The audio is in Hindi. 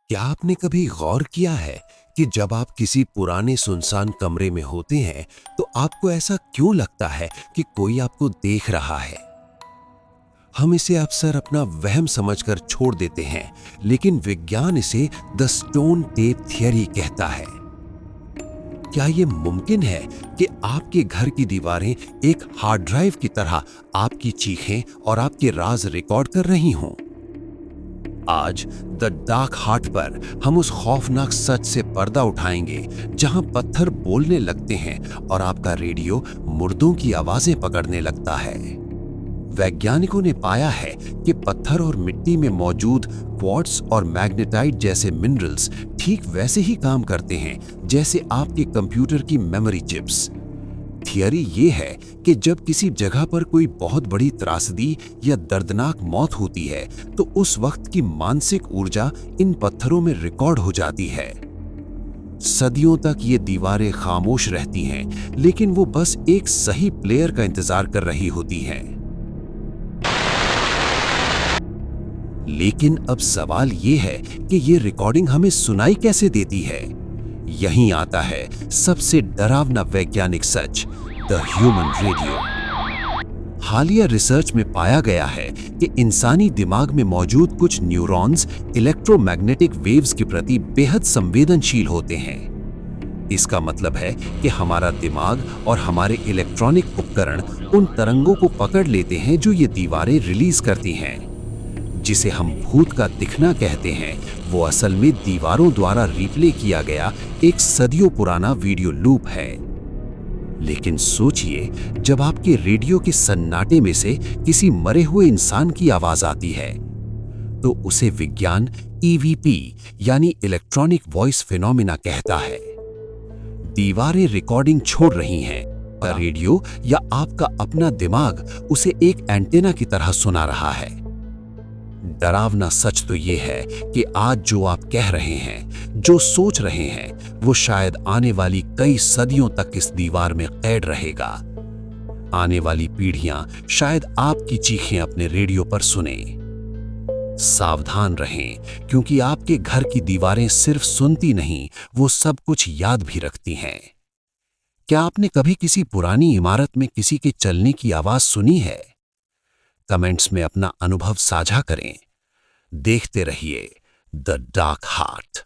क्या आपने कभी गौर किया है कि जब आप किसी पुराने सुनसान कमरे में होते हैं तो आपको ऐसा क्यों लगता है कि कोई आपको देख रहा है? हम इसे अक्सर अपना वहम समझकर छोड़ देते हैं, लेकिन विज्ञान इसे द स्टोन टेप थियरी कहता है। क्या यह मुमकिन है कि आपके घर की दीवारें एक हार्ड ड्राइव की तरह आपकी चीखें और आपके राज रिकॉर्ड कर रही हों? आज द डार्क हार्ट पर हम उस खौफनाक सच से पर्दा उठाएंगे जहां पत्थर बोलने लगते हैं और आपका रेडियो मुर्दों की आवाजें पकड़ने लगता है। वैज्ञानिकों ने पाया है कि पत्थर और मिट्टी में मौजूद क्वार्ट्ज और मैग्नेटाइट जैसे मिनरल्स ठीक वैसे ही काम करते हैं जैसे आपके कंप्यूटर की मेमोरी चिप्स। थियरी ये है कि जब किसी जगह पर कोई बहुत बड़ी त्रासदी या दर्दनाक मौत होती है तो उस वक्त की मानसिक ऊर्जा इन पत्थरों में रिकॉर्ड हो जाती है। सदियों तक ये दीवारें खामोश रहती हैं, लेकिन वो बस एक सही प्लेयर का इंतजार कर रही होती हैं। लेकिन अब सवाल ये है कि ये रिकॉर्डिंग हमें सुनाई कैसे देती है? यहीं आता है सबसे डरावना वैज्ञानिक सच, द ह्यूमन रेडियो। हालिया रिसर्च में पाया गया है कि इंसानी दिमाग में मौजूद कुछ न्यूरॉन्स इलेक्ट्रोमैग्नेटिक वेव्स के प्रति बेहद संवेदनशील होते हैं। इसका मतलब है कि हमारा दिमाग और हमारे इलेक्ट्रॉनिक उपकरण उन तरंगों को पकड़ लेते हैं जो ये दीवारें रिलीज करती हैं। जिसे हम भूत का दिखना कहते हैं, वो असल में दीवारों द्वारा रिप्ले किया गया एक सदियों पुराना वीडियो लूप है। लेकिन सोचिए, जब आपके रेडियो के सन्नाटे में से किसी मरे हुए इंसान की आवाज आती है, तो उसे विज्ञान ईवीपी यानी इलेक्ट्रॉनिक वॉइस फिनोमिना कहता है। दीवारें रिकॉर्डिंग छोड़ रही हैं, पर रेडियो या आपका अपना दिमाग उसे एक एंटेना की तरह सुना रहा है। डरावना सच तो ये है कि आज जो आप कह रहे हैं, जो सोच रहे हैं, वो शायद आने वाली कई सदियों तक इस दीवार में कैद रहेगा। आने वाली पीढ़ियां शायद आपकी चीखें अपने रेडियो पर सुने। सावधान रहें, क्योंकि आपके घर की दीवारें सिर्फ सुनती नहीं, वो सब कुछ याद भी रखती हैं। क्या आपने कभी किसी पुरानी इमारत में किसी के चलने की आवाज सुनी है? कमेंट्स में अपना अनुभव साझा करें। देखते रहिए द डार्क हार्ट।